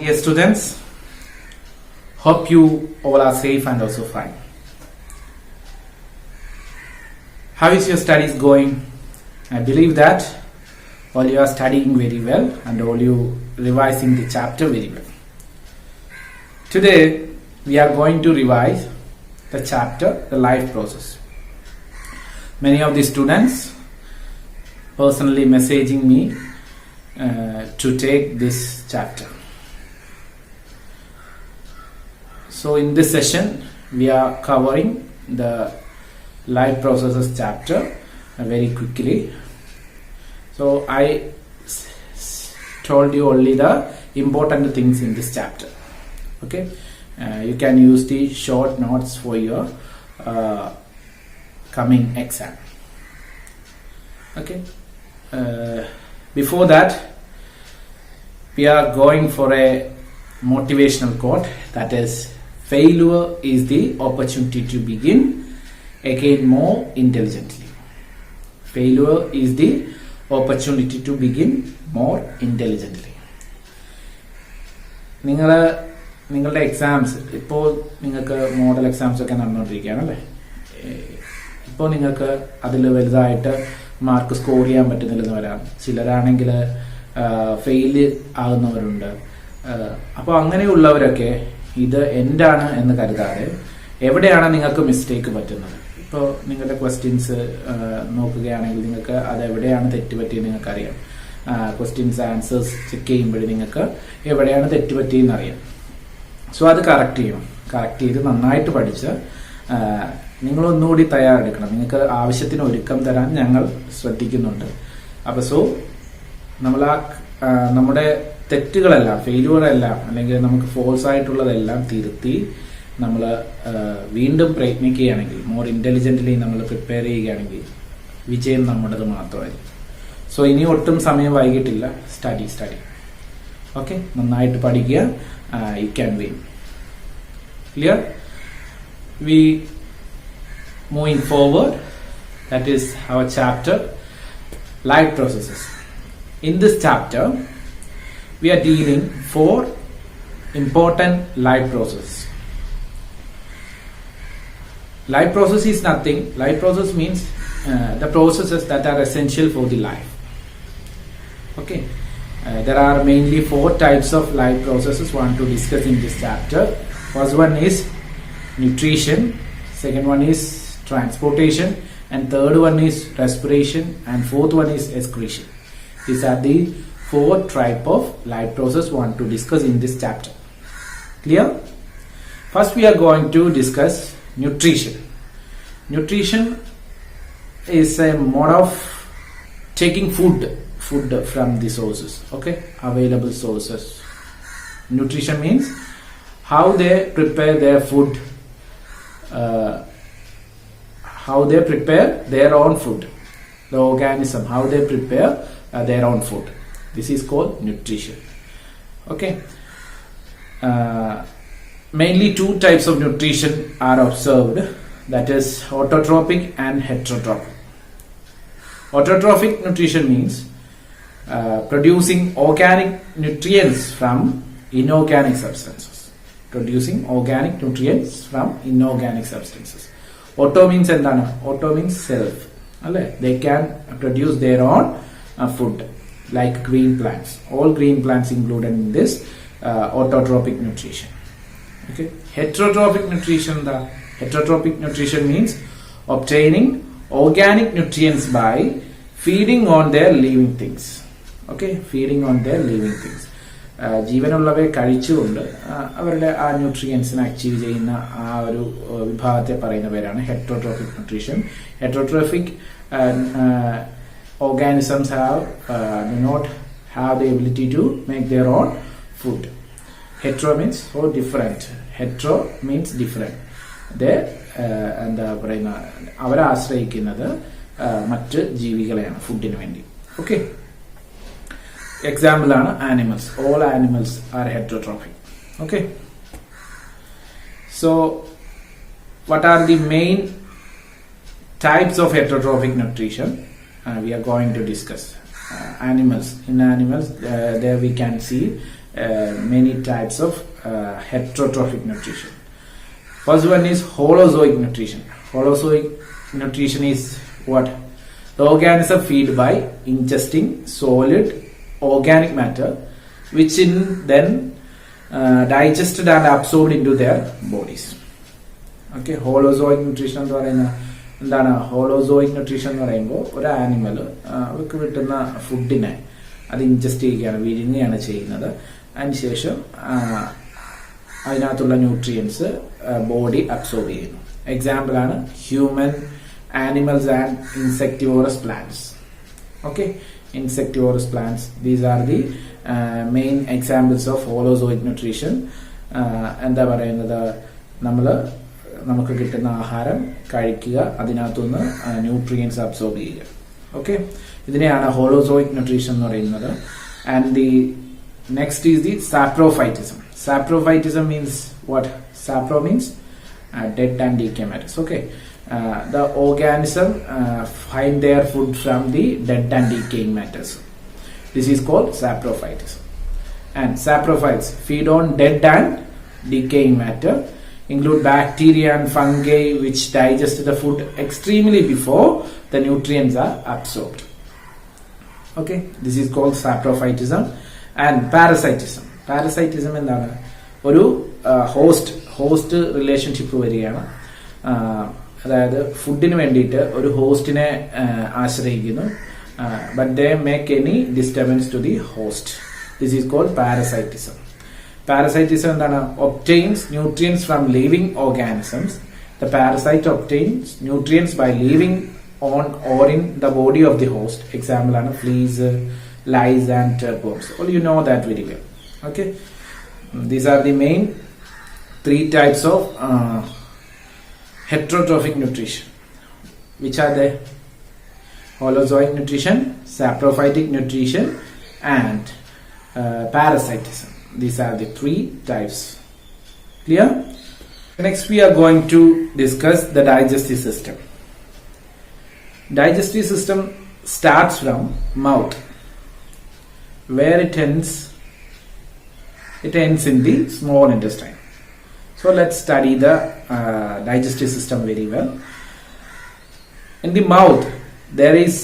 Dear students, hope you all are safe and also fine. How is your studies going? I believe that all you are studying very well and all you revising the chapter very well. Today we are going to revise the chapter, the life process. Many of the students personally messaging me to take this chapter. So in this session we are covering the life processes chapter very quickly. So I told you only the important things in this chapter. Okay, you can use the short notes for your coming exam. Okay, before that we are going for a motivational quote, that is, failure is the opportunity to begin again more intelligently. Failure is the opportunity to begin more intelligently. നിങ്ങളുടെ exams ഇപ്പോൾ നിങ്ങൾക്ക് model exams ഒക്കെ നടന്നുകൊണ്ടിരിക്കുകയാണല്ലേ. ഇപ്പോൾ നിങ്ങൾക്ക് അതിൽ വലുതായിട്ട് mark score ചെയ്യാൻ പറ്റുന്നില്ലെന്ന് വരാം. ചിലരാണെങ്കിൽ ഫെയില് ആകുന്നവരുണ്ട്. അപ്പോൾ അങ്ങനെയുള്ളവരൊക്കെ ഇത് എന്താണ് എന്ന് കരുതാതെ എവിടെയാണ് നിങ്ങൾക്ക് മിസ്റ്റേക്ക് പറ്റുന്നത്. ഇപ്പോൾ നിങ്ങളുടെ ക്വസ്റ്റ്യൻസ് നോക്കുകയാണെങ്കിൽ നിങ്ങൾക്ക് അത് എവിടെയാണ് തെറ്റുപറ്റിയെന്ന് നിങ്ങൾക്കറിയാം. ക്വസ്റ്റ്യൻസ് ആൻസേഴ്സ് ചെക്ക് ചെയ്യുമ്പോൾ നിങ്ങൾക്ക് എവിടെയാണ് തെറ്റുപറ്റിയെന്ന് അറിയാം. സോ അത് കറക്റ്റ് ചെയ്യണം. കറക്റ്റ് ചെയ്ത് നന്നായിട്ട് പഠിച്ച് നിങ്ങളൊന്നുകൂടി തയ്യാറെടുക്കണം. നിങ്ങൾക്ക് ആവശ്യത്തിന് ഒരുക്കം തരാൻ ഞങ്ങൾ ശ്രദ്ധിക്കുന്നുണ്ട്. അപ്പോൾ സോ നമ്മൾ നമ്മുടെ തെറ്റുകളെല്ലാം, ഫെയിലുകളെല്ലാം അല്ലെങ്കിൽ നമുക്ക് ഫോൾസ് ആയിട്ടുള്ളതെല്ലാം തിരുത്തി നമ്മൾ വീണ്ടും പ്രയത്നിക്കുകയാണെങ്കിൽ, മോർ ഇന്റലിജന്റ്ലി നമ്മൾ പ്രിപ്പയർ ചെയ്യുകയാണെങ്കിൽ വിജയം നമ്മുടേത് മാത്രമായിരിക്കും. സോ ഇനി ഒട്ടും സമയം വൈകിട്ടില്ല. സ്റ്റഡി. ഓക്കെ, നന്നായിട്ട് പഠിക്കുക. You can win. Clear? We moving forward. That is our chapter, life processes. In this chapter, we are dealing 4 important life processes. Life process is nothing. Life process means the processes that are essential for the life. Okay. There are mainly 4 types of life processes we want to discuss in this chapter. First one is nutrition, second one is transportation, and third one is respiration, and fourth one is excretion. These are the 4 type of life process we want to discuss in this chapter. Clear? First we are going to discuss nutrition. Nutrition is a mode of taking food from the sources, okay, available sources. Nutrition means how they prepare their food, how they prepare their own food, the organism, how they prepare their own food. This is called nutrition. Okay, mainly 2 types of nutrition are observed, that is autotrophic and heterotrophic. Autotrophic nutrition means producing organic nutrients from inorganic substances. Producing organic nutrients from inorganic substances. Auto means endana? Auto means self. They can produce their own food, like green plants. All green plants included in this autotrophic nutrition. Okay. Heterotrophic nutrition. The heterotrophic nutrition means obtaining organic nutrients by feeding on their living things. Okay, feeding on their living things. ജീവനുള്ളവയെ കഴിച്ചുകൊണ്ട് അവരുടെ ആ ന്യൂട്രിയൻസിനെ achieve ചെയ്യുന്ന ആ ഒരു വിഭാഗത്തെ പറയുന്ന പേരാണ് heterotrophic nutrition. Heterotrophic organisms do not have the ability to make their own food. Hetero means so different. Hetero means different. They എന്താ പറയുന്ന അവരെ ആശ്രയിക്കുന്നത് മറ്റ് ജീവികളെയാണ് ഫുഡിന് വേണ്ടി. ഓക്കെ, example ആണ് animals. All animals are heterotrophic. Okay, so what are the main types of heterotrophic nutrition? We are going to discuss. Animals. In animals, there we can see many types of heterotrophic nutrition. First one is holozoic nutrition. Holozoic nutrition is what? The organism feed by ingesting solid organic matter, which in then digested and absorbed into their bodies. Okay, holozoic nutrition എന്ന് പറയുന്ന എന്താണ്? Holozoic nutrition എന്ന് പറയുമ്പോൾ ഒരു animal അവർക്ക് കിട്ടുന്ന ഫുഡിനെ അത് ഇൻജസ്റ്റ് ചെയ്യുകയാണ്, വിഴുങ്ങുകയാണ് ചെയ്യുന്നത്. അതിനുശേഷം അതിനകത്തുള്ള ന്യൂട്രിയൻസ് ബോഡി അബ്സോർബ് ചെയ്യുന്നു. എക്സാമ്പിൾ ആണ് human, animals and insectivorous plants. Okay, insectivorous plants, these are the main examples of holozoic nutrition. എന്താ പറയുന്നത്? നമുക്ക് കിട്ടുന്ന ആഹാരം കഴിക്കുക, അതിനകത്തുനിന്ന് ന്യൂട്രിയൻസ് അബ്സോർബ് ചെയ്യുക. ഓക്കെ, ഇതിനെയാണ് ഹോളോസോയിക് ന്യൂട്രീഷൻ എന്ന് പറയുന്നത്. And the next is the saprophytism. Saprophytism means what? Sapro means dead and decay matters. Okay, the organism find their food from the dead and decaying matters. This is called saprophytism. And saprophytes feed on dead and decaying matter, include bacteria and fungi which digest the food extremely before the nutrients are absorbed. Okay, this is called saprophytism. And parasitism. Parasitism എന്താണ്? ഒരു host relationship വരികയാണ്. അതായത് ഫുഡിന് വേണ്ടിയിട്ട് ഒരു ഹോസ്റ്റിനെ ആശ്രയിക്കുന്നു, but they make any disturbance to the host. This is called parasitism. Parasitism എന്താണ്? Obtains nutrients from living organisms. The parasite obtains nutrients by living on or in the body of the host. Example ആണ് fleas, lice and tapeworms. Well, you know that very well. Okay, these are the main three types of heterotrophic nutrition. Which are they? Holozoic nutrition, saprophytic nutrition, and parasitism. These are the three types. Clear? Next we are going to discuss the digestive system. Digestive system starts from mouth, where it ends in the small intestine. So let's study the digestive system very well. In the mouth there is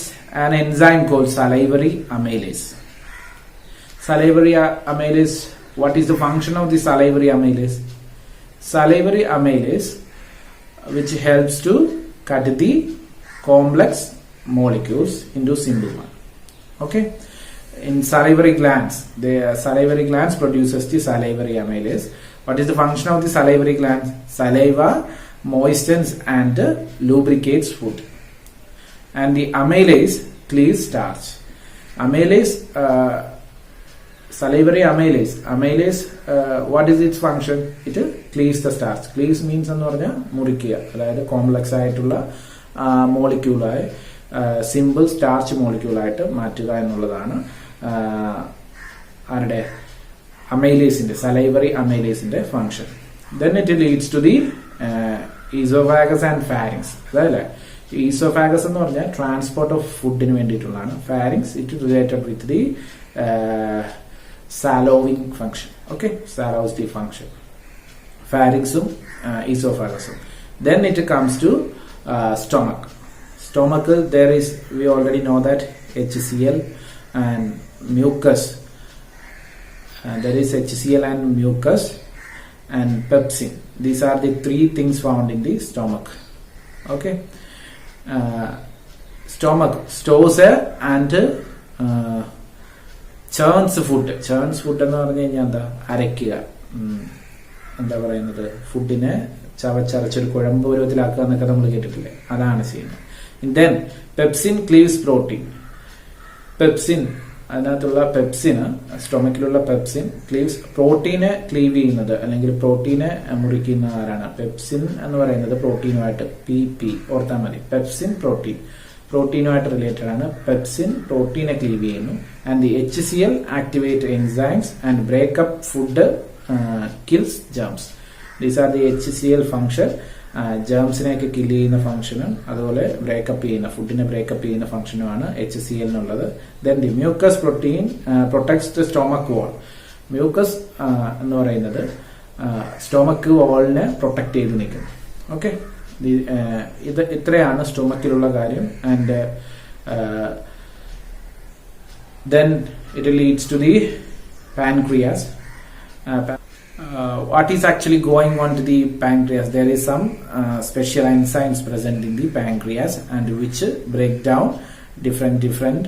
an enzyme called salivary amylase. Salivary amylase, what is the function of the salivary amylase? Salivary amylase, which helps to cut the complex molecules into simple one. Okay, in salivary glands, the salivary glands produces the salivary amylase. What is the function of the salivary glands? Saliva moistens and lubricates food, and the amylase cleaves starch. Amylase, salivary amylase. Amylase, what is its function? It cleaves the starch. Cleaves means എന്ന് പറഞ്ഞാൽ മുറിക്കുക, അതായത് complex ആയിട്ടുള്ള മോളിക്യൂളായി simple starch മോളിക്യൂളായിട്ട് മാറ്റുക എന്നുള്ളതാണ് ആരുടെ? amylase, salivary amylase function. Then it leads to the esophagus and pharynx. Esophagus എന്ന് പറഞ്ഞാൽ ട്രാൻസ്പോർട്ട് ഓഫ് ഫുഡിന് വേണ്ടിയിട്ടുള്ളതാണ്. pharynx it related with the swallowing function. Okay, swallows function. pharynxum, esophagusum. Then it comes to stomach. Stomach, there is, we already know that HCl and mucus. There is HCl and mucus and pepsin. These are the three things found in the stomach. Okay, stomach stores and churns food. Churns food എന്ന് പറഞ്ഞു കഴിഞ്ഞാൽ എന്താ? അരയ്ക്കുക, എന്താ പറയുന്നത്, ഫുഡിനെ ചവച്ചരച്ചൊരു കുഴമ്പ് പരുവത്തിലാക്കുക എന്നൊക്കെ നമ്മൾ കേട്ടിട്ടില്ലേ? അതാണ് ചെയ്യുന്നത്. Then pepsin cleaves protein. Pepsin, അതിനകത്തുള്ള പെപ്സിന്, സ്റ്റൊമക്കിലുള്ള പെപ്സിൻ ക്ലീവ്സ് പ്രോട്ടീനെ ക്ലീവ് ചെയ്യുന്നത് അല്ലെങ്കിൽ പ്രോട്ടീനെ മുറിക്കുന്ന ആരാണ്? പെപ്സിൻ എന്ന് പറയുന്നത് പ്രോട്ടീനുമായിട്ട് പി ഓർത്താൽ മതി. പെപ്സിൻ പ്രോട്ടീനുമായിട്ട് റിലേറ്റഡ് ആണ്. പെപ്സിൻ പ്രോട്ടീനെ ക്ലീവ് ചെയ്യുന്നു. And the HCl activate enzymes and break up food kills germs. These are the HCl function. ജേംസിനെയൊക്കെ കില്ല് ചെയ്യുന്ന ഫംഗ്ഷനും അതുപോലെ ബ്രേക്കപ്പ് ചെയ്യുന്ന ഫുഡിനെ ബ്രേക്കപ്പ് ചെയ്യുന്ന ഫംഗ്ഷനുമാണ് HCl എന്നുള്ളത്. Then the mucus protein protects the stomach wall. മ്യൂക്കസ് എന്ന് പറയുന്നത് സ്റ്റൊമക്ക് വാളിനെ പ്രൊട്ടക്ട് ചെയ്ത് നിൽക്കും. ഓക്കെ, ഇത് ഇത്രയാണ് സ്റ്റൊമക്കിലുള്ള കാര്യം. And then it leads to the pancreas. What is actually going on to the pancreas? There is some special enzymes present in the pancreas and which break down different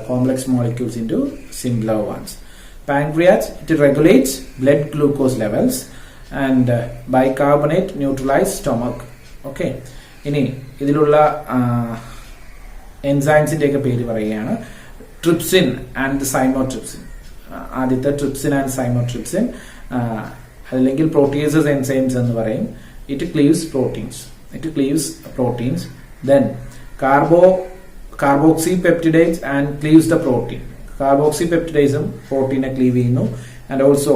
complex molecules into simpler ones. Pancreas, it regulates blood glucose levels and bicarbonate neutralize stomach. Okay, ഇനി ഇതിലുള്ള എൻസൈംസിന്റെ ഒക്കെ പേര് പറയുകയാണ്. Trypsin and the cymotripsin. ആദ്യത്തെ trypsin and cymotripsin അല്ലെങ്കിൽ proteases enzymes എന്ന് പറയും. It cleaves proteins. Then carboxypeptidases and cleaves the protein. Carboxypeptidases protein cleave ചെയ്യുന്നു. And also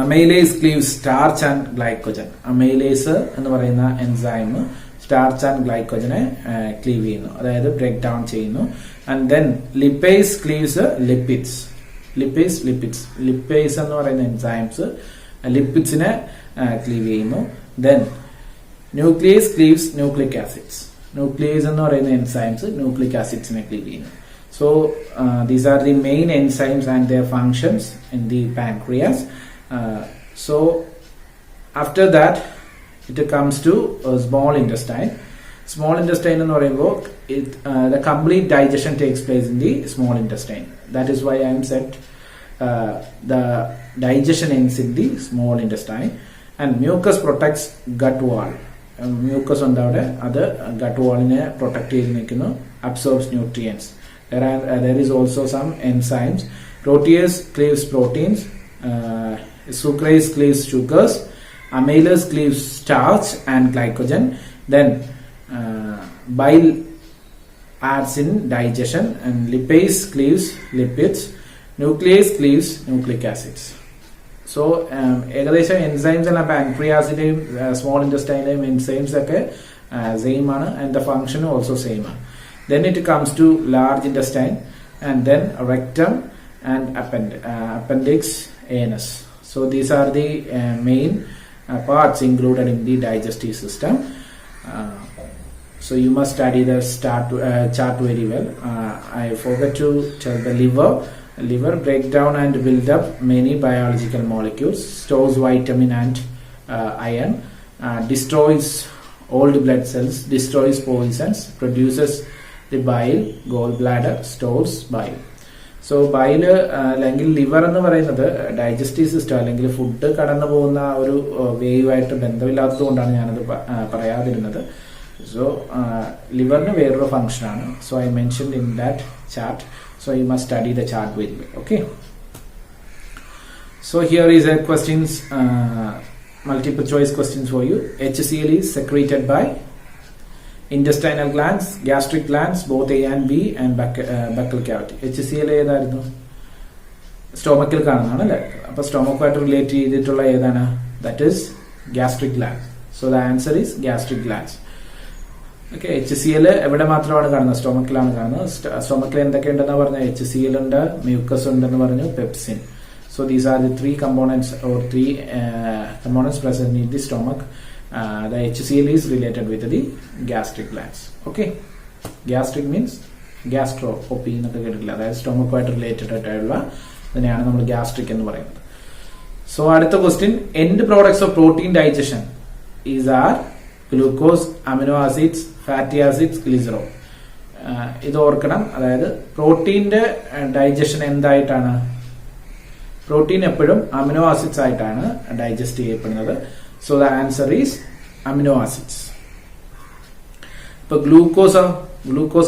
amylase cleaves starch and glycogen. Amylase എന്ന് പറയുന്ന enzyme starch and glycogen cleave ചെയ്യുന്നു, അതായത് break down ചെയ്യുന്നു. And then lipase cleaves lipids. Lipase എന്ന് പറയുന്ന enzymes ലിപ്പിഡ്സിനെ cleave ചെയ്യുന്നു. Then nuclease cleaves nucleic acids. Nuclease എന്ന് പറയുന്ന എൻസൈംസ് ന്യൂക്ലിക് ആസിഡ്സിനെ ക്ലീവ് ചെയ്യുന്നു. So these are the main enzymes and their functions in the pancreas. So after that it comes to small intestine. Small intestine എന്ന് പറയുമ്പോൾ the complete digestion takes place in the small intestine. That is why I am said the digestion ends in the small intestine. And mucus protects gut wall. Mucus ഉണ്ട് അവിടെ, അത് gut wallനെ protect ചെയ്ത് നിൽക്കുന്നു, absorbs nutrients. There is also some enzymes. Protease cleaves proteins. Sucrase cleaves sugars. Amylase cleaves starch and glycogen. Then bile adds in digestion, and lipase cleaves lipids. Nuclease cleaves nucleic acids. So ഏകദേശം enzymes എല്ലാം പാൻക്രിയാസിന്റെയും small ഇന്റസ്റ്റൈനിലെയും enzymes ഒക്കെ same ആണ്, and the function also same ആണ്. Then it comes to large intestine, and then rectum and appendix, anus. So these are the main parts included in the digestive system. So you must study the chart very well. I forgot to tell the liver break down and build up many biological molecules, stores vitamin and iron, destroys old blood cells, destroys poisons, produces the bile. Gallbladder stores bile. So bile അല്ലെങ്കിൽ liver എന്ന് പറയുന്നത് digestive system അല്ലെങ്കിൽ food കടന്നു പോകുന്ന ഒരു വേയുമായിട്ട് ബന്ധമില്ലാത്തത് കൊണ്ടാണ് ഞാനത് പറയാതിരുന്നത്. സോ ലിവറിന് വേറൊരു ഫംഗ്ഷനാണ്. So I mentioned in that chart. So you must study the chart very well. Okay, so here is A questions, multiple choice questions for you. HCl is secreted by intestinal glands, gastric glands, both A and B, and buccal cavity. HCl ഏതായിരുന്നു? സ്റ്റൊമക്കിൽ കാണുന്നതാണ് അല്ലേ? അപ്പൊ സ്റ്റൊമക്കുമായിട്ട് relate ചെയ്തിട്ടുള്ള ഏതാണ്? That is gastric glands. So the answer is gastric glands. Okay, HCl എവിടെ മാത്രമാണ് കാണുന്നത്? സ്റ്റൊമക്കിലാണ് കാണുന്നത്. സ്റ്റൊമക്കിൽ എന്തൊക്കെ ഉണ്ടെന്ന് പറഞ്ഞാൽ HCl ഉണ്ട്, മ്യൂക്കസ് ഉണ്ടെന്ന് പറഞ്ഞു, pepsin. So these are the three components or three components present in the stomach. The HCl is related with the gastric glands. Okay, gastric means gastro op എന്നൊക്കെ കേട്ടിട്ടില്ല, അതായത് സ്റ്റൊമക്കുമായിട്ട് റിലേറ്റഡ് ആയിട്ടുള്ള ഇതിനെയാണ് നമ്മൾ ഗ്യാസ്ട്രിക് എന്ന് പറയുന്നത്. സോ അടുത്ത question, end products of protein digestion is are glucose, amino acids, fatty acids, glycerol. ഇത് ഓർക്കണം, അതായത് പ്രോട്ടീന്റെ ഡൈജഷൻ എന്തായിട്ടാണ്? പ്രോട്ടീൻ എപ്പോഴും അമിനോ ആസിഡ്സ് ആയിട്ടാണ് ഡൈജസ്റ്റ് ചെയ്യപ്പെടുന്നത്. So the answer is amino acids. ഇപ്പൊ ഗ്ലൂക്കോസ്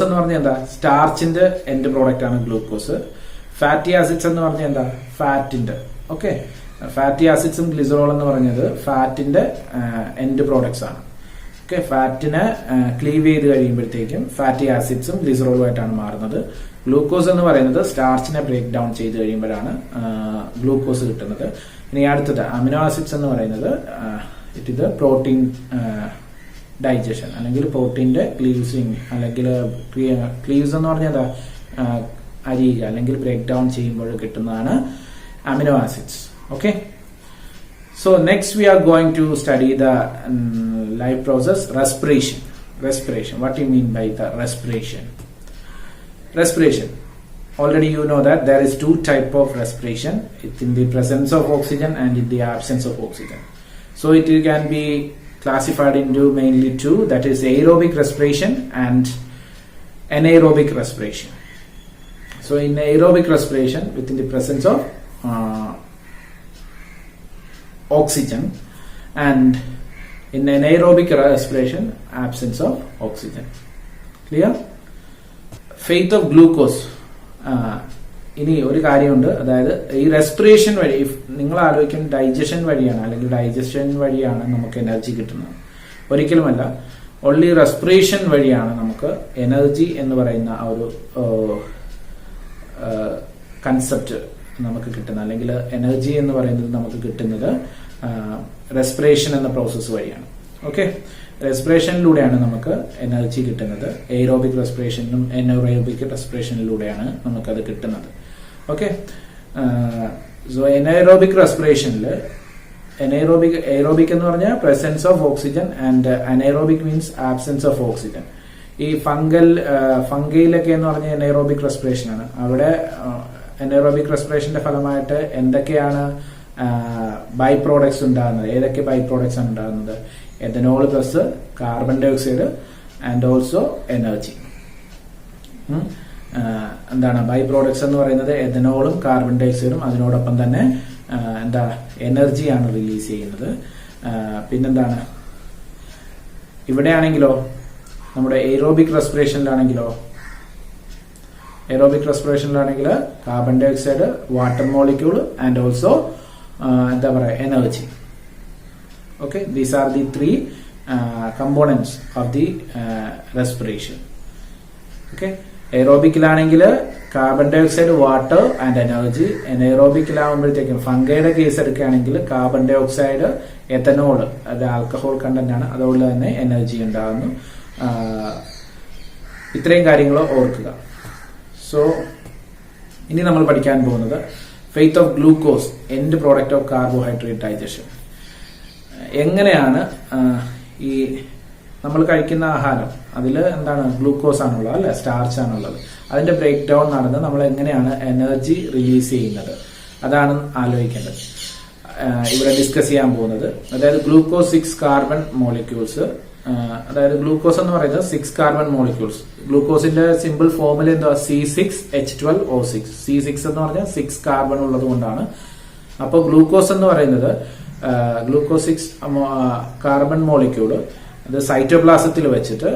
എന്ന് പറഞ്ഞാൽ എന്താ? സ്റ്റാർച്ചിന്റെ എൻഡ് പ്രോഡക്റ്റ് ആണ് ഗ്ലൂക്കോസ്. ഫാറ്റി ആസിഡ്സ് എന്ന് പറഞ്ഞാൽ എന്താ? ഫാറ്റിന്റെ. ഓക്കെ, ഫാറ്റി ആസിഡ്സും ഗ്ലിസറോൾ എന്ന് പറഞ്ഞത് ഫാറ്റിന്റെ എൻഡ് പ്രോഡക്ട്സ് ആണ്. ഓക്കെ, ഫാറ്റിനെ ക്ലീവ് ചെയ്ത് കഴിയുമ്പോഴത്തേക്കും ഫാറ്റി ആസിഡ്സും ഗ്ലിസറോളുമായിട്ടാണ് മാറുന്നത്. ഗ്ലൂക്കോസ് എന്ന് പറയുന്നത് സ്റ്റാർച്ചിനെ ബ്രേക്ക് ഡൗൺ ചെയ്ത് കഴിയുമ്പോഴാണ് ഗ്ലൂക്കോസ് കിട്ടുന്നത്. ഇനി അടുത്തത് അമിനോ ആസിഡ്സ് എന്ന് പറയുന്നത് ഇത് പ്രോട്ടീൻ ഡൈജഷൻ അല്ലെങ്കിൽ പ്രോട്ടീന്റെ ക്ലീവ്സിങ് അല്ലെങ്കിൽ ക്ലീവ്സ് എന്ന് പറഞ്ഞാൽ അരിയുക അല്ലെങ്കിൽ ബ്രേക്ക് ഡൗൺ ചെയ്യുമ്പോൾ കിട്ടുന്നതാണ് amino acids. Okay. So next we are going to study the life process, respiration. Respiration. What do you mean by the respiration? Respiration. Already you know that there is two type of respiration. It's in the presence of oxygen and in the absence of oxygen. So it can be classified into mainly two, that is aerobic respiration and anaerobic respiration. So in aerobic respiration, within the presence of oxygen, and in anaerobic respiration, absence of oxygen. Clear? Fate of glucose. ഇനി ഒരു കാര്യമുണ്ട്, അതായത് ഈ respiration വഴി നിങ്ങൾ ആലോചിക്കും digestion വഴിയാണ് അല്ലെങ്കിൽ ഡൈജഷൻ വഴിയാണ് നമുക്ക് എനർജി കിട്ടുന്നത്. ഒരിക്കലുമല്ല. ഓൺലി റെസ്പിറേഷൻ വഴിയാണ് നമുക്ക് എനർജി എന്ന് പറയുന്ന ആ ഒരു കൺസെപ്റ്റ് നമുക്ക് കിട്ടുന്നത്, അല്ലെങ്കിൽ എനർജി എന്ന് പറയുന്നത് നമുക്ക് കിട്ടുന്നത് റെസ്പിറേഷൻ എന്ന പ്രോസസ്സ് വഴിയാണ്. ഓക്കെ. റെസ്പിറേഷനിലൂടെയാണ് നമുക്ക് എനർജി കിട്ടുന്നത്. എയ്റോബിക് റെസ്പിറേഷനും എനറോബിക് റെസ്പിറേഷനിലൂടെയാണ് നമുക്കത് കിട്ടുന്നത്. ഓക്കെ. സോ എനറോബിക് റെസ്പിറേഷനിൽ എയ്റോബിക് എന്ന് പറഞ്ഞാൽ presence of oxygen and anaerobic means absence of oxygen. ഈ ഫംഗയിലൊക്കെ എന്ന് പറഞ്ഞാൽ എനൈറോബിക് റെസ്പിറേഷൻ ആണ്. അവിടെ എനൈറോബിക് റെസ്പിറേഷന്റെ ഫലമായിട്ട് എന്തൊക്കെയാണ് ബൈ പ്രോഡക്ട്സ് ഉണ്ടാകുന്നത്? ഏതൊക്കെ ബൈ പ്രോഡക്ട്സ് ആണ് ഉണ്ടാകുന്നത്? Ethanol plus carbon dioxide and also energy. എന്താണ് ബൈ പ്രോഡക്ട്സ് എന്ന് പറയുന്നത്? എഥനോളും കാർബൺ ഡൈ ഓക്സൈഡും, അതിനോടൊപ്പം തന്നെ എന്താ എനർജിയാണ് റിലീസ് ചെയ്യുന്നത്. പിന്നെന്താണ് ഇവിടെയാണെങ്കിലോ, നമ്മുടെ എയ്റോബിക് റെസ്പിറേഷനിലാണെങ്കിലോ, carbon dioxide, water molecule and also എന്താ പറയാ energy. Okay, these are the three components of the respiration. Okay, aerobic-ലാണെങ്കിൽ carbon dioxide, water and energy. എനൈറോബിക്കിലാവുമ്പോഴത്തേക്കും ഫംഗയുടെ കേസ് എടുക്കുകയാണെങ്കിൽ കാർബൺ ഡൈ ഓക്സൈഡ്, എഥനോൾ, അത് ആൽക്കഹോൾ കണ്ടന്റ് ആണ്, അതുകൊണ്ട് തന്നെ എനർജി ഉണ്ടാകുന്നു. ഇത്രയും കാര്യങ്ങൾ ഓർക്കുക. സോ ഇനി നമ്മൾ പഠിക്കാൻ പോകുന്നത് faith of glucose, end product of carbohydrate digestion. എങ്ങനെയാണ് ഈ നമ്മൾ കഴിക്കുന്ന ആഹാരം, അതിൽ എന്താണ് ഗ്ലൂക്കോസ് ആണുള്ളത് അല്ലെ, സ്റ്റാർച്ച് ആണുള്ളത്, അതിന്റെ ബ്രേക്ക് ഡൗൺ നടന്ന് നമ്മൾ എങ്ങനെയാണ് എനർജി റിലീസ് ചെയ്യുന്നത്, അതാണ് ആലോചിക്കേണ്ടത്. ഇവിടെ ഡിസ്കസ് ചെയ്യാൻ പോകുന്നത്. അതായത് ഗ്ലൂക്കോസ് 6 കാർബൺ മോളിക്യൂൾസ്, അതായത് ഗ്ലൂക്കോസ് എന്ന് പറയുന്നത് 6 കാർബൺ മോളിക്യൂൾസ്. ഗ്ലൂക്കോസിന്റെ സിമ്പിൾ ഫോർമുല എന്താ? C6H12O6. C6 എന്ന് പറഞ്ഞാൽ 6 കാർബൺ ഉള്ളത് കൊണ്ടാണ്. അപ്പോൾ ഗ്ലൂക്കോസ് എന്ന് പറയുന്നത് ഗ്ലൂക്കോസ് 6 കാർബൺ മോളിക്യൂള് അത് സൈറ്റോപ്ലാസത്തിൽ വെച്ചിട്ട്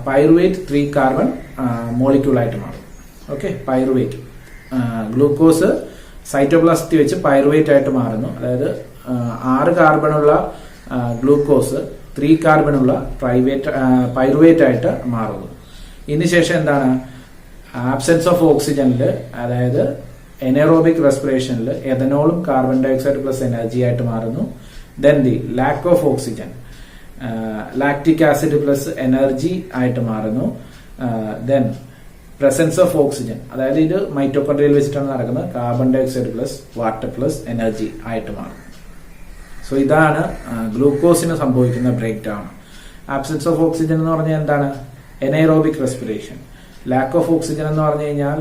പൈറുവേറ്റ് 3 കാർബൺ മോളിക്യൂൾ ആയിട്ട് മാറും. ഓക്കെ. പൈറുവേറ്റ് ഗ്ലൂക്കോസ് സൈറ്റോപ്ലാസത്തിൽ വെച്ച് പൈറുവേറ്റ് ആയിട്ട് മാറുന്നു. അതായത് 6 കാർബണുള്ള ഗ്ലൂക്കോസ് 3 കാർബണുള്ള പൈറുവേറ്റ് ആയിട്ട് മാറുന്നു. ഇതിനുശേഷം എന്താണ്? ആബ്സെൻസ് ഓഫ് ഓക്സിജനിൽ, അതായത് എനറോബിക് റെസ്പിറേഷനിൽ എഥനോളും carbon dioxide plus energy ആയിട്ട് മാറുന്നു. Then the lack of oxygen, lactic acid plus energy ആയിട്ട് മാറുന്നു. ദെൻ പ്രസൻസ് ഓഫ് ഓക്സിജൻ, അതായത് ഇത് മൈറ്റോകോൺട്രിയയിൽ വെച്ചിട്ടാണ് നടക്കുന്നത്, carbon dioxide plus water plus energy ആയിട്ട് മാറും. സോ ഇതാണ് ഗ്ലൂക്കോസിന് സംഭവിക്കുന്ന break down. Absence of oxygen എന്ന് പറഞ്ഞാൽ എന്താണ്? Anaerobic respiration. Lack of oxygen എന്ന് പറഞ്ഞു കഴിഞ്ഞാൽ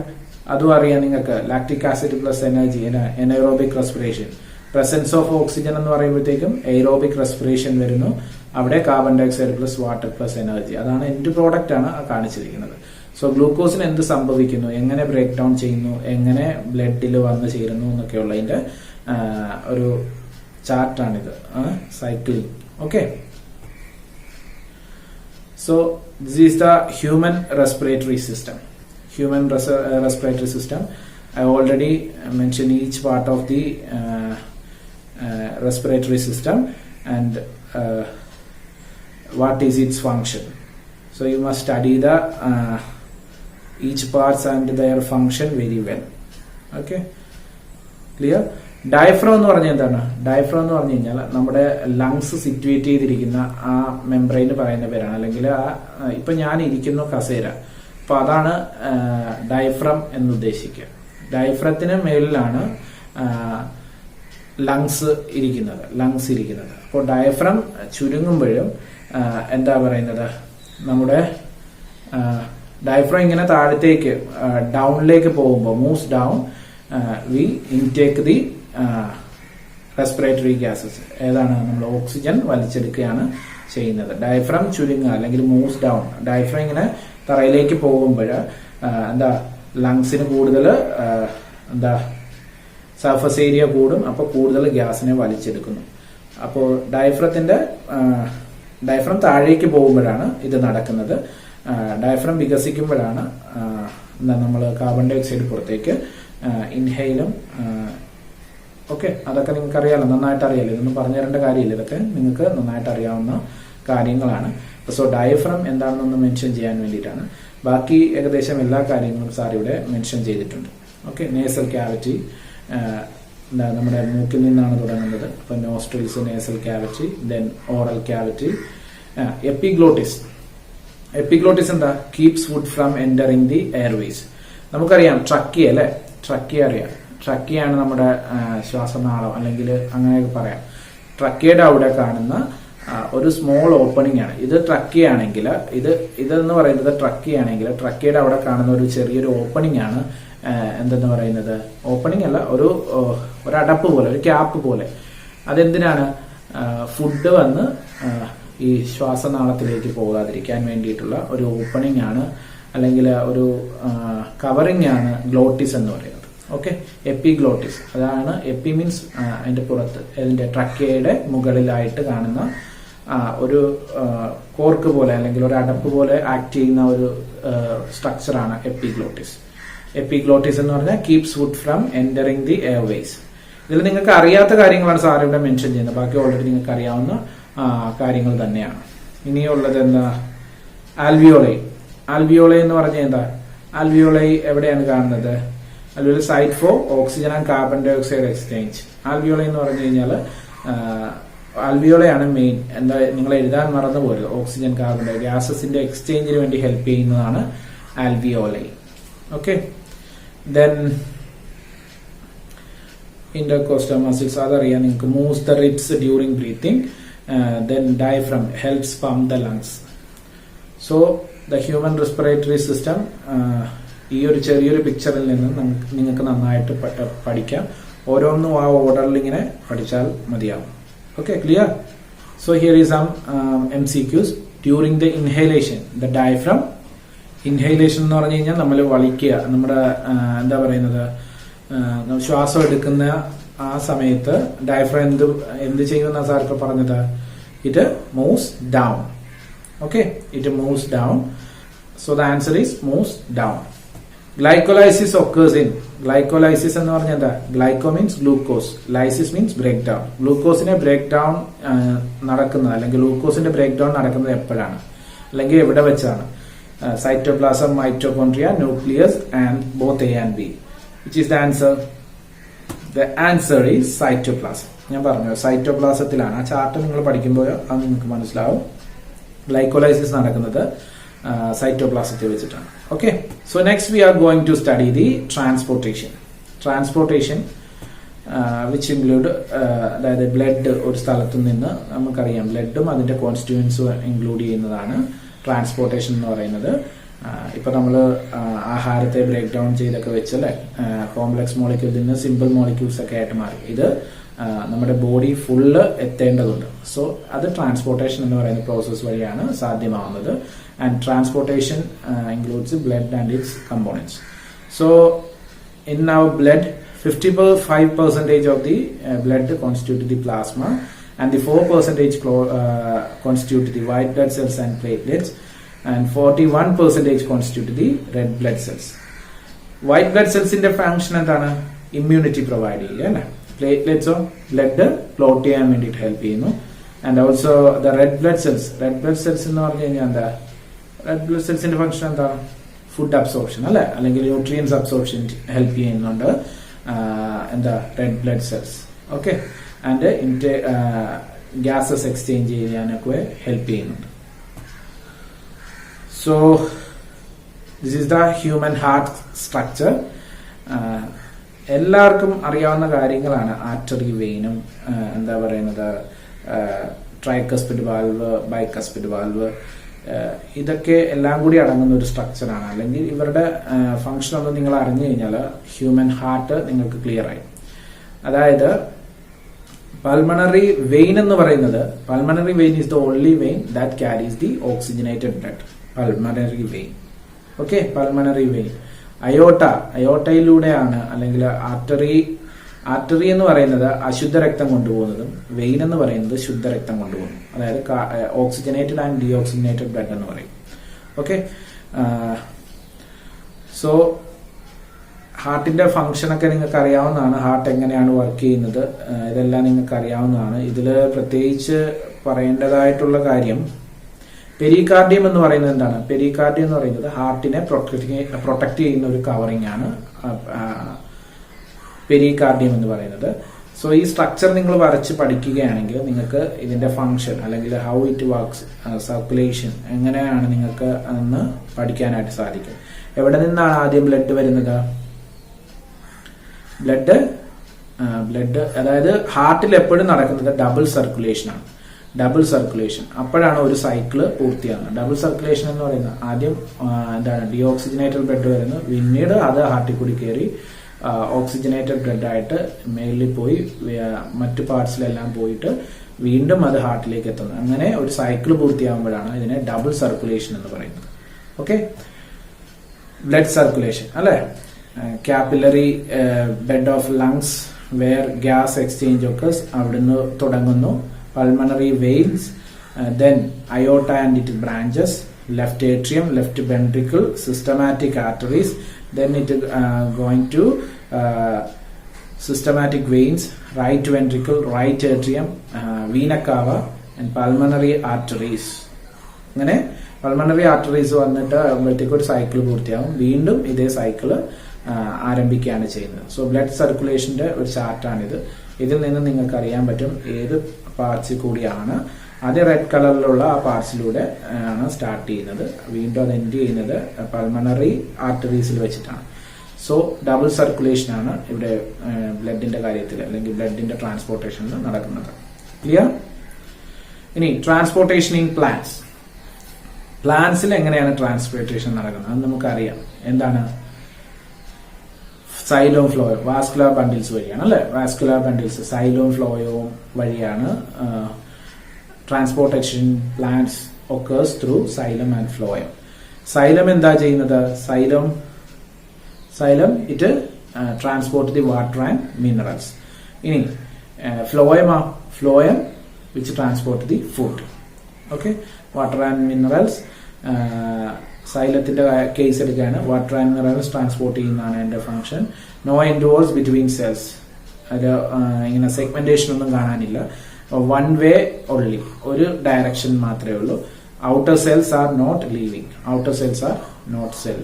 അതും അറിയാം നിങ്ങൾക്ക്, lactic acid plus energy, anaerobic respiration. Presence of oxygen എന്ന് പറയുമ്പോഴത്തേക്കും എയ്റോബിക് റെസ്പിറേഷൻ വരുന്നു. അവിടെ carbon dioxide plus water plus energy. അതാണ് എൻഡ് പ്രോഡക്റ്റ് ആണ് കാണിച്ചിരിക്കുന്നത്. സോ ഗ്ലൂക്കോസിന് എന്ത് സംഭവിക്കുന്നു, എങ്ങനെ ബ്രേക്ക് ഡൗൺ ചെയ്യുന്നു, എങ്ങനെ ബ്ലഡിൽ വന്ന് ചേരുന്നു എന്നൊക്കെയുള്ളതിന്റെ ഒരു ചാർട്ടാണിത്, cycling. Okay. So this is the human respiratory system. Human respiratory system. I already mentioned each part of the respiratory system and what is its function. So you must study the each parts and their function very well. Okay, clear? Diaphragm എന്ന് പറഞ്ഞാൽ എന്താണ്? Diaphragm എന്ന് പറഞ്ഞു കഴിഞ്ഞാൽ നമ്മുടെ lungs situate ചെയ്തിരിക്കുന്ന ആ membrane പറയുന്ന പേരാണ്, അല്ലെങ്കിൽ ഇപ്പൊ ഞാൻ ഇരിക്കുന്നു കസേര, അപ്പൊ അതാണ് ഡയഫ്രം എന്ന് ഉദ്ദേശിക്കുക. ഡയഫ്രത്തിന് മേളിലാണ് ലങ്സ് ഇരിക്കുന്നത്. അപ്പോൾ ഡയഫ്രം ചുരുങ്ങുമ്പോഴും എന്താ പറയുന്നത്, നമ്മുടെ ഡയഫ്രം ഇങ്ങനെ താഴത്തേക്ക് ഡൗണിലേക്ക് പോകുമ്പോൾ, moves down, we intake the respiratory gases. ഏതാണ്? നമ്മൾ ഓക്സിജൻ വലിച്ചെടുക്കുകയാണ് ചെയ്യുന്നത്. ഡയഫ്രം ചുരുങ്ങുക അല്ലെങ്കിൽ മൂവ്സ് ഡൗൺ. ഡയഫ്രം ഇങ്ങനെ തറയിലേക്ക് പോകുമ്പോൾ എന്താ ലങ്സിന് കൂടുതൽ സർഫസ് ഏരിയ കൂടും. അപ്പോൾ കൂടുതൽ ഗ്യാസിനെ വലിച്ചെടുക്കുന്നു. അപ്പോൾ ഡയഫ്രം താഴേക്ക് പോകുമ്പോഴാണ് ഇത് നടക്കുന്നത്. ഡയഫ്രം വികസിക്കുമ്പോഴാണ് നമ്മൾ കാർബൺ ഡൈ ഓക്സൈഡ് പുറത്തേക്ക് ഇൻഹെയിലും ഓക്കെ, അതൊക്കെ നിങ്ങൾക്ക് അറിയാലോ, നന്നായിട്ട് അറിയാലോ. ഇതൊന്നും പറഞ്ഞു തരേണ്ട കാര്യമില്ല, ഇതൊക്കെ നിങ്ങൾക്ക് നന്നായിട്ട് അറിയാവുന്ന കാര്യങ്ങളാണ്. സോ ഡയഫ്രം എന്താണെന്നൊന്ന് മെൻഷൻ ചെയ്യാൻ വേണ്ടിയിട്ടാണ്. ബാക്കി ഏകദേശം എല്ലാ കാര്യങ്ങളും സാർ ഇവിടെ മെൻഷൻ ചെയ്തിട്ടുണ്ട്. ഓക്കെ, നേസൽ ക്യാവിറ്റി നമ്മുടെ മൂക്കിൽ നിന്നാണ് തുടങ്ങുന്നത്. അപ്പൊ nostrils, nasal cavity, then oral cavity. Epiglottis എന്താ? Keeps food from entering the airways. നമുക്കറിയാം ട്രക്കിയ അല്ലെ, ട്രക്കിയ അറിയാം. ട്രക്കിയാണ് നമ്മുടെ ശ്വാസനാളം, അല്ലെങ്കിൽ അങ്ങനെയൊക്കെ പറയാം. ട്രക്കിയയുടെ അവിടെ കാണുന്ന ഒരു സ്മോൾ ഓപ്പണിംഗ് ആണ് ഇത്. ട്രക്കിയാണെങ്കിൽ ഇതെന്ന് പറയുന്നത് ട്രക്കിയാണെങ്കിൽ ട്രക്കിയയുടെ അവിടെ കാണുന്ന ഒരു ചെറിയൊരു ഓപ്പണിംഗ് ആണ് എന്തെന്ന് പറയുന്നത്, ഓപ്പണിംഗ് അല്ല, ഒരു അടപ്പ് പോലെ, ഒരു ക്യാപ്പ് പോലെ. അതെന്തിനാണ്? ഫുഡ് വന്ന് ഈ ശ്വാസനാളത്തിലേക്ക് പോകാതിരിക്കാൻ വേണ്ടിയിട്ടുള്ള ഒരു ഓപ്പണിംഗ് ആണ്, അല്ലെങ്കിൽ ഒരു കവറിംഗ് ആണ് ഗ്ലോട്ടിസ് എന്ന് പറയുന്നത്. Okay, epiglottis. അതാണ് എപ്പി മീൻസ് അതിന്റെ പുറത്ത്, അതിന്റെ ട്രക്കിയയുടെ മുകളിലായിട്ട് കാണുന്ന ഒരു കോർക്ക് പോലെ അല്ലെങ്കിൽ ഒരു അടപ്പ് പോലെ ആക്ട് ചെയ്യുന്ന ഒരു സ്ട്രക്ചറാണ് എപ്പിഗ്ലോട്ടിസ്. എപ്പിഗ്ലോട്ടിസ് എന്ന് പറഞ്ഞാൽ keeps food from entering the Airways. ഇതിൽ നിങ്ങൾക്ക് അറിയാത്ത കാര്യങ്ങളാണ് സാർ ഇവിടെ മെൻഷൻ ചെയ്യുന്നത്. ബാക്കി ഓൾറെഡി നിങ്ങൾക്ക് അറിയാവുന്ന കാര്യങ്ങൾ തന്നെയാണ്. ഇനിയുള്ളത് എന്താ? ആൽവിയോളൈ എന്ന് പറഞ്ഞാൽ എന്താ? ആൽവിയോളൈ എവിടെയാണ് കാണുന്നത്? Alveoli site for oxygen and carbon dioxide exchange. Alveoli എന്ന് പറഞ്ഞു കഴിഞ്ഞാൽ ആൽവിയോളയാണ് മെയിൻ. എന്താ, നിങ്ങൾ എഴുതാൻ മറന്നു പോയത്, ഓക്സിജൻ കാർബൺ ഡൈ ഗ്യാസസിന്റെ എക്സ്ചേഞ്ചിന് വേണ്ടി ഹെൽപ്പ് ചെയ്യുന്നതാണ് alveoli. Okay, then intercostal muscles, അതറിയാം നിങ്ങൾക്ക്. Moves the ribs during breathing. Then diaphragm helps pump the lungs. So the human respiratory system ഈ ഒരു ചെറിയൊരു പിക്ചറിൽ നിന്ന് നിങ്ങൾക്ക് നന്നായിട്ട് പഠിക്കാം. ഓരോന്നും ആ ഓർഡറിൽ ഇങ്ങനെ പഠിച്ചാൽ മതിയാവും. Okay, clear? So here is some MCQs. During the inhalation the diaphragm. Inhalation എന്ന് പറഞ്ഞു കഴിഞ്ഞാൽ നമ്മൾ വലിക്കുക, നമ്മുടെ എന്താ പറയുന്നത്, ശ്വാസം എടുക്കുന്ന ആ സമയത്ത് ഡയഫ്രം എന്ത് ചെയ്യുമെന്ന സാർക്ക് പറഞ്ഞത്? It moves down. Okay, it moves down. So the answer is moves down. Glycolysis occurs in. Glycolysis എന്ന് പറഞ്ഞാൽ എന്താ? Glyco means glucose, lysis means break down. ഗ്ലൂക്കോസിന്റെ ബ്രേക്ക് ഡൗൺ നടക്കുന്നത്, അല്ലെങ്കിൽ ഗ്ലൂക്കോസിന്റെ ബ്രേക്ക് ഡൗൺ നടക്കുന്നത് എപ്പോഴാണ്, അല്ലെങ്കിൽ എവിടെ വെച്ചാണ്? Cytoplasm, mitochondria, nucleus and both A and B. Which is the answer? The answer is cytoplasm. ഞാൻ പറഞ്ഞു സൈറ്റോപ്ലാസത്തിലാണ്. ആ ചാർട്ട് നിങ്ങൾ പഠിക്കുമ്പോൾ അത് നിങ്ങൾക്ക് മനസ്സിലാവും. ഗ്ലൈക്കോലൈസിസ് നടക്കുന്നത് സൈറ്റോപ്ലാസത്തിൽ വെച്ചിട്ടാണ്. Okay, so next we are going to study the transportation which include, അതായത് ബ്ലഡ് ഒരു സ്ഥലത്തു നിന്ന്, നമുക്കറിയാം ബ്ലഡും അതിന്റെ കോൺസ്റ്റിറ്റ്യൂവൻസും ഇൻക്ലൂഡ് ചെയ്യുന്നതാണ് ട്രാൻസ്പോർട്ടേഷൻ എന്ന് പറയുന്നത്. ഇപ്പൊ നമ്മൾ ആഹാരത്തെ ബ്രേക്ക് ഡൗൺ ചെയ്തൊക്കെ വെച്ചല്ലേ, കോംപ്ലക്സ് മോളിക്യൂളിൽ നിന്ന് സിമ്പിൾ മോളിക്യൂൾസ് ഒക്കെ ആയിട്ട് മാറി. ഇത് നമ്മുടെ ബോഡി ഫുള്ള് എത്തേണ്ടതുണ്ട്. സോ അത് ട്രാൻസ്പോർട്ടേഷൻ എന്ന് പറയുന്ന പ്രോസസ് വഴിയാണ് സാധ്യമാവുന്നത്. And transportation includes blood and its components. So in our blood 55% of the blood constitute the plasma, and the 4% constitute the white blood cells and platelets, and 41% constitute the red blood cells. White blood cells in the function എന്താണ്? Immunity provide ചെയ്യുക അല്ലേ. പ്ലേറ്റ്ലെറ്റ്സോ blood clot ചെയ്യാൻ വേണ്ടിയിട്ട് help ചെയ്യുന്നു. And also the red blood cells എന്ന് പറഞ്ഞു കഴിഞ്ഞാൽ എന്താ? റെഡ് ബ്ലഡ് സെൽസിന്റെ ഫംഗ്ഷൻ എന്താ? ഫുഡ് അബ്സോർപ്ഷൻ അല്ലെ, അല്ലെങ്കിൽ ന്യൂട്രിയൻസ് അബ്സോർപ്ഷൻ ഹെൽപ്പ് ചെയ്യുന്നുണ്ട് എന്താ? Red blood cells. Okay, and gases exchange ചെയ്യാനൊക്കെ ഹെൽപ്പ് ചെയ്യുന്നുണ്ട്. So this is the human heart structure. എല്ലാവർക്കും അറിയാവുന്ന കാര്യങ്ങളാണ് ആർട്ടറി വെയിനും എന്താ പറയുന്നത് ട്രൈകസ്പിഡ് വാൽവ് ബൈകസ്പിഡ് വാൽവ് ഇതൊക്കെ എല്ലാം കൂടി അടങ്ങുന്ന ഒരു സ്ട്രക്ചറാണ്. അല്ലെങ്കിൽ ഇവരുടെ ഫംഗ്ഷൻ ഒന്ന് നിങ്ങൾ അറിഞ്ഞു കഴിഞ്ഞാൽ ഹ്യൂമൻ ഹാർട്ട് നിങ്ങൾക്ക് ക്ലിയർ ആയി. അതായത് പൾമണറി വെയിൻ എന്ന് പറയുന്നത് pulmonary vein is the only vein that carries the oxygenated blood. Pulmonary vein. Okay, pulmonary vein. അയോട്ടയിലൂടെയാണ് അല്ലെങ്കിൽ ആർട്ടറി എന്ന് പറയുന്നത് അശുദ്ധ രക്തം കൊണ്ടുപോകുന്നതും വെയിൻ എന്ന് പറയുന്നത് ശുദ്ധരക്തം കൊണ്ടുപോകുന്നു. അതായത് ഓക്സിജനേറ്റഡ് ആൻഡ് ഡീഓക്സിജനേറ്റഡ് ബ്ലഡ് എന്ന് പറയും. ഓക്കെ, സോ ഹാർട്ടിന്റെ ഫംഗ്ഷൻ ഒക്കെ നിങ്ങൾക്ക് അറിയാവുന്നതാണ്. ഹാർട്ട് എങ്ങനെയാണ് വർക്ക് ചെയ്യുന്നത് ഇതെല്ലാം നിങ്ങൾക്ക് അറിയാവുന്നതാണ്. ഇതിൽ പ്രത്യേകിച്ച് പറയേണ്ടതായിട്ടുള്ള കാര്യം പെരികാർഡിയം എന്ന് പറയുന്നത് എന്താണ്? പെരികാർഡിയം എന്ന് പറയുന്നത് ഹാർട്ടിനെ പ്രൊട്ടക്ട് ചെയ്യുന്ന ഒരു കവറിംഗ് ആണ് പെരികാർഡിയം എന്ന് പറയുന്നത്. സോ ഈ സ്ട്രക്ചർ നിങ്ങൾ വരച്ച് പഠിക്കുകയാണെങ്കിൽ നിങ്ങൾക്ക് ഇതിന്റെ ഫംഗ്ഷൻ അല്ലെങ്കിൽ ഹൗ ഇറ്റ് വർക്ക്സ്, സർക്കുലേഷൻ എങ്ങനെയാണ് നിങ്ങൾക്ക് അന്ന് പഠിക്കാനായിട്ട് സാധിക്കും. എവിടെ നിന്നാണ് ആദ്യം ബ്ലഡ് വരുന്നത്? ബ്ലഡ് അതായത് ഹാർട്ടിൽ എപ്പോഴും നടക്കുന്നത് ഡബിൾ സർക്കുലേഷൻ ആണ്. ഡബിൾ സർക്കുലേഷൻ അപ്പോഴാണ് ഒരു സൈക്കിള് പൂർത്തിയാകുന്നത്. ഡബിൾ സർക്കുലേഷൻ എന്ന് പറയുന്നത് ആദ്യം എന്താണ് ഡീഓക്സിജനേറ്റഡ് ബ്ലഡ് വരുന്നു, പിന്നീട് അത് ഹാർട്ടിൽ കൂടി കയറി ഓക്സിജനേറ്റഡ് ബ്ലഡ് ആയിട്ട് മേലിൽ പോയി മറ്റു പാർട്സിലെല്ലാം പോയിട്ട് വീണ്ടും അത് ഹാർട്ടിലേക്ക് എത്തുന്നത്. അങ്ങനെ ഒരു സൈക്കിൾ പൂർത്തിയാകുമ്പോഴാണ് ഇതിനെ ഡബിൾ സർക്കുലേഷൻ എന്ന് പറയുന്നത്. ഓക്കെ, ബ്ലഡ് സർക്കുലേഷൻ അല്ലെ. Capillary bed of lungs where gas exchange ഒക്കെ അവിടുന്ന് തുടങ്ങുന്നു. Pulmonary veins, then aorta and its branches, left atrium, left ventricle, systematic arteries, then it going to systematic veins, right ventricle, right atrium, vena cava and pulmonary arteries. അങ്ങനെ pulmonary arteries വന്നിട്ട് ആകുമ്പോഴത്തേക്ക് ഒരു cycle പൂർത്തിയാവും. വീണ്ടും ഇതേ cycle ആരംഭിക്കുകയാണ് ചെയ്യുന്നത്. So blood സർക്കുലേഷന്റെ ഒരു ചാർട്ടാണിത്. ഇതിൽ നിന്ന് നിങ്ങൾക്ക് അറിയാൻ പറ്റും ഏത് പാർട്സിൽ കൂടിയാണ്. ആദ്യം റെഡ് കളറിലുള്ള ആ പാർട്സിലൂടെ ആണ് സ്റ്റാർട്ട് ചെയ്യുന്നത്, വീണ്ടും അത് എൻഡ് ചെയ്യുന്നത് പൾമണറി ആർട്ടറീസിൽ വെച്ചിട്ടാണ്. സോ ഡബിൾ സർക്കുലേഷൻ ആണ് ഇവിടെ ബ്ലഡിന്റെ കാര്യത്തിൽ അല്ലെങ്കിൽ ബ്ലഡിന്റെ ട്രാൻസ്പോർട്ടേഷനിൽ നടക്കുന്നത്. ക്ലിയർ? ഇനി ട്രാൻസ്പോർട്ടേഷൻ ഇൻ പ്ലാന്റ്സ്. പ്ലാന്റ്സിൽ എങ്ങനെയാണ് ട്രാൻസ്പോർട്ടേഷൻ നടക്കുന്നത് അത് നമുക്കറിയാം. എന്താണ്? സൈലോം ഫ്ലോയോ, വാസ്കുലർ ബണ്ടിൽസ് വഴിയാണ് അല്ലെ. വാസ്കുലർ ബണ്ടിൽസ് സൈലോം ഫ്ലോയോ വഴിയാണ് transportation plants occurs through xylem and phloem. Xylem എന്താ ചെയ്യുന്നത്? Xylem it transport the water and minerals. ഇനി phloem which transport the food. Okay, water and minerals. സൈലത്തിന്റെ കേസ് എടുക്കുകയാണ്. വാട്ടർ ആൻഡ് മിനറൽസ് ട്രാൻസ്പോർട്ട് ചെയ്യുന്നതാണ് എന്റെ function. No end walls between cells. അത് ഇങ്ങനെ സെഗ്മെന്റേഷൻ ഒന്നും കാണാനില്ല. വൺ വേ ഓൺലി, ഒരു ഡയറക്ഷൻ മാത്രമേ ഉള്ളൂ. Outer cells are not living. Outer cells are not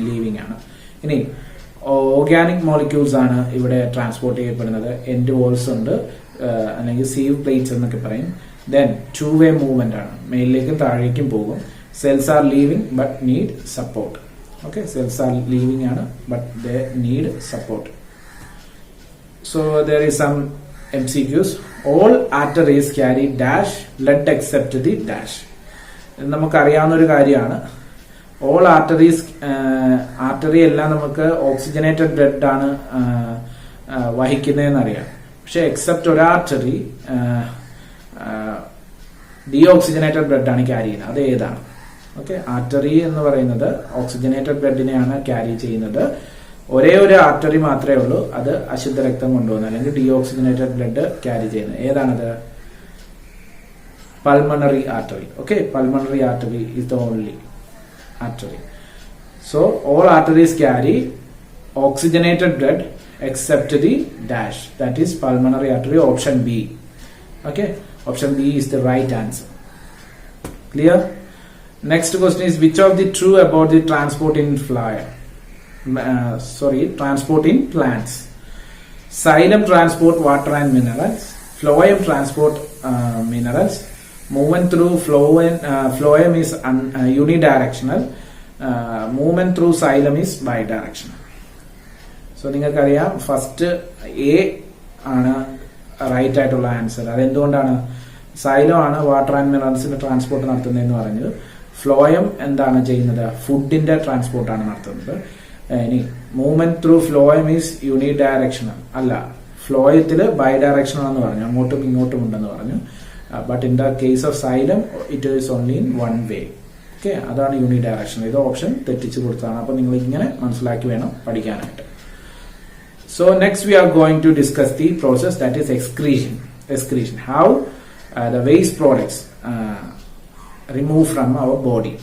living ആണ്. ഇനി ഓർഗാനിക് മോളിക്യൂൾസ് ആണ് ഇവിടെ ട്രാൻസ്പോർട്ട് ചെയ്യപ്പെടുന്നത്. എൻഡ് വോൾസ് ഉണ്ട് അല്ലെങ്കിൽ സീവ് പ്ലേറ്റ്സ് എന്നൊക്കെ പറയും. ദെൻ ടു വേ മൂവ്മെന്റ് ആണ്, മേലിലേക്കും താഴേക്കും പോകും. Cells are leaving but need support. Okay, cells are leaving but they need support. So there is some MCQs. All arteries carry dash blood except the dash. നമുക്ക് അറിയാവുന്ന ഒരു കാര്യമാണ്. All arteries, artery എല്ലാം നമുക്ക് oxygenated blood ആണ് വഹിക്കുന്നതെന്ന് അറിയാം. പക്ഷെ except ഒരു ആർട്ടറി ഡീഓക്സിജനേറ്റഡ് ബ്ലഡ് ആണ് ക്യാരി ചെയ്യുന്നത്. അത് ഏതാണ്? ഓക്കെ, ആർട്ടറി എന്ന് പറയുന്നത് ഓക്സിജനേറ്റഡ് ബ്ലഡിനെയാണ് ക്യാരി ചെയ്യുന്നത്. ഒരേ ഒരു ആർട്ടറി മാത്രമേ ഉള്ളൂ അത് അശുദ്ധ രക്തം കൊണ്ടുപോകുന്നത് അല്ലെങ്കിൽ ഡീഓക്സിജനേറ്റഡ് ബ്ലഡ് ക്യാരി ചെയ്യുന്നത്. ഏതാണത്? Pulmonary artery. Okay, pulmonary artery is the only artery. So all arteries carry oxygenated blood except the dash, that is pulmonary artery, option B. Okay, option B is the right answer. Clear? Next question is, which of the true about the transport in transport in plants? Xylem transport water and minerals, phloem transport minerals, movement through phloem is unidirectional, movement through xylem is bidirectional. So നിങ്ങൾക്കറിയാം first A ആണ് right ആയിട്ടുള്ള answer. അതെന്തുകൊണ്ടാണ്? Xylem ആണ് water and മിനറൽസിന്റെ transport നടത്തുന്നതെന്ന് പറഞ്ഞത്. Phloem എന്താണ് ചെയ്യുന്നത്? ഫുഡിന്റെ ട്രാൻസ്പോർട്ടാണ് നടത്തുന്നത്. ഇനി movement through phloem is uni directional അല്ല, ഫ്ലോയത്തില് ബൈ ഡയറക്ഷണൽ എന്ന് പറഞ്ഞു, അങ്ങോട്ടും ഇങ്ങോട്ടും ഉണ്ടെന്ന് പറഞ്ഞു. But in the case of xylem it is only in one way. Okay, അതാണ് യൂണി ഡയറക്ഷണൽ. ഇത് ഓപ്ഷൻ തെറ്റിച്ച് കൊടുത്തതാണ്. അപ്പൊ നിങ്ങൾ ഇങ്ങനെ മനസ്സിലാക്കി വേണം പഠിക്കാനായിട്ട്. So next we are going to discuss the process that is excretion. Excretion, how the waste products remove from our body.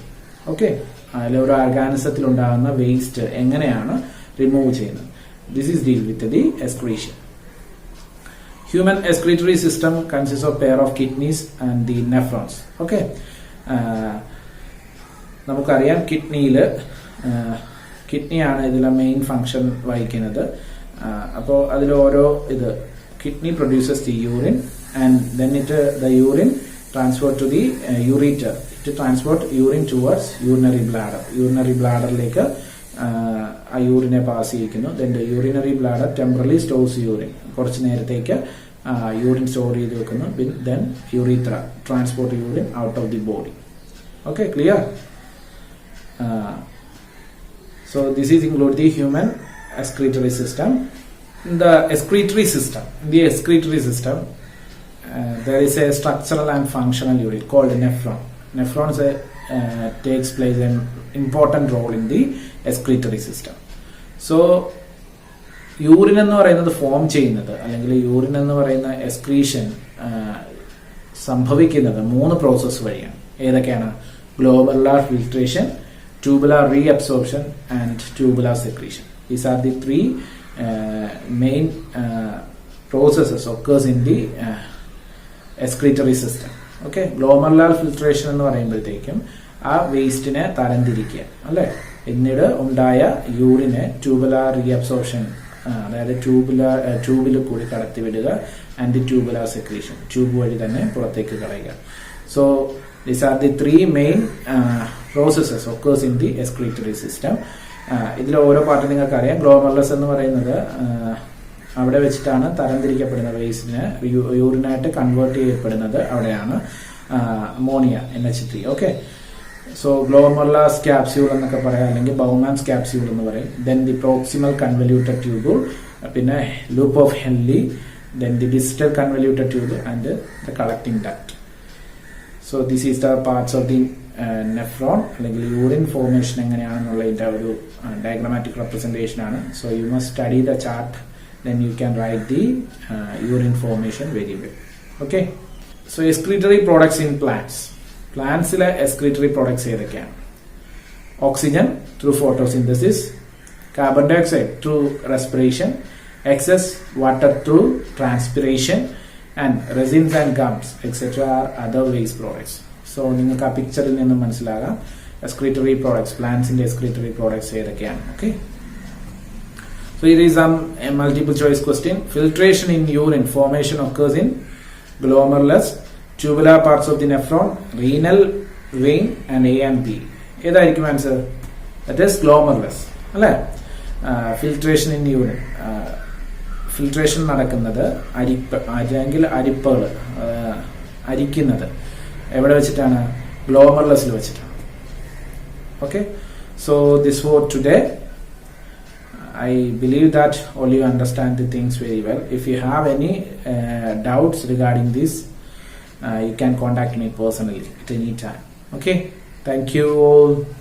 Okay, അതിലെ ഒരു ഓർഗാനിസത്തിൽ ഉണ്ടാകുന്ന വേസ്റ്റ് എങ്ങനെയാണ് റിമൂവ് ചെയ്യുന്നത്? This is deal with the excretion. Human excretory system consists of pair of kidneys and the nephrons. Okay, നമുക്കറിയാം കിഡ്നിയാണ് ഇതിലെ main function വഹിക്കുന്നത്. അപ്പോൾ അതിൽ ഓരോ ഇത് kidney produces the urine and then the urine transfer to the ureter. It transport urine towards urinary bladder. Urinary ബ്ലാഡറിലേക്ക് ആ യൂറിനെ പാസ് ചെയ്യിക്കുന്നു. Then the urinary bladder temporarily stores urine. കുറച്ച് നേരത്തേക്ക് യൂറിൻ സ്റ്റോർ ചെയ്ത് വെക്കുന്നു. Then urethra transport urine out of the body. Okay, clear? So this is include the human excretory system. In the excretory system, there is a structural and functional unit called nephron. Nephron takes place an important role in the excretory system. So urine എന്ന് പറയുന്നത് form ചെയ്യുന്നത് അല്ലെങ്കിൽ urine എന്ന് പറയുന്ന excretion സംഭവിക്കുന്നത് 3 process വഴിയാണ്. ഏതൊക്കെയാണ്? Glomerular filtration, tubular reabsorption and tubular secretion. These are the 3 main processes occurs in the excretory system. Okay, glomerular filtration എന്ന് പറയുമ്പോഴത്തേക്കും ആ വേസ്റ്റിനെ തരംതിരിക്കുക അല്ലെ. പിന്നീട് ഉണ്ടായ യൂറിനെ ട്യൂബുലാർ റീഅബ്സോർപ്ഷൻ, അതായത് ട്യൂബിൽ കൂടി കടത്തിവിടുക, ആൻഡ് ട്യൂബുലാർ സെക്രീഷൻ, ട്യൂബ് വഴി തന്നെ പുറത്തേക്ക് കളയുക. So these are the 3 main processes occurs in the excretory system. ഇതിൽ ഓരോ പാർട്ട് നിങ്ങൾക്ക് അറിയാം. ഗ്ലോമർലസ് എന്ന് പറയുന്നത് അവിടെ വെച്ചിട്ടാണ് തരംതിരിക്കപ്പെടുന്നത്. വേസ്റ്റിന് യൂറിനായിട്ട് കൺവേർട്ട് ചെയ്യപ്പെടുന്നത് അവിടെയാണ്. Ammonia NH3. Okay, so glomerulus capsule എന്നൊക്കെ പറയാം, അല്ലെങ്കിൽ ബൗമാൻസ് ക്യാപ്സ്യൂൾ എന്ന് പറയും. Then the proximal convoluted tubule, പിന്നെ loop of Henle, then the distal convoluted tubule and the collecting duct. So this is the parts of the nephron. അല്ലെങ്കിൽ urine formation എങ്ങനെയാണെന്നുള്ളതിന്റെ ഒരു diagrammatic representation ആണ്. So you must study the chart, then you can write the urine formation very well. Okay, so excretory products in plants. Plantsile excretory products ഏതൊക്കെയാണ്? Oxygen through photosynthesis, carbon dioxide through respiration, excess water through transpiration, and resins and gums etc. are other waste products. So നിങ്ങൾക്ക് ആ പിക്ചറിൽ നിന്ന് മനസ്സിലാകാം excretory products, plants in the excretory products ഏതൊക്കെയാണ്. Okay, so here is a multiple choice question. Filtration in urine formation occurs in glomerulus, tubular parts of the nephron, renal vein and A and B. ഏതായിരിക്കും answer? that is glomerulus അല്ലേ. filtration in urine, filtration നടക്കുന്നത് അരിപ്പകൾ അരിക്കുന്നത് എവിടെ വെച്ചിട്ടാണ്? ഗ്ലോമർലസിൽ വെച്ചിട്ടാണ്. Okay, so this for today. I believe that all you understand the things very well. If you have any doubts regarding this, you can contact me personally at any time. Okay, thank you all.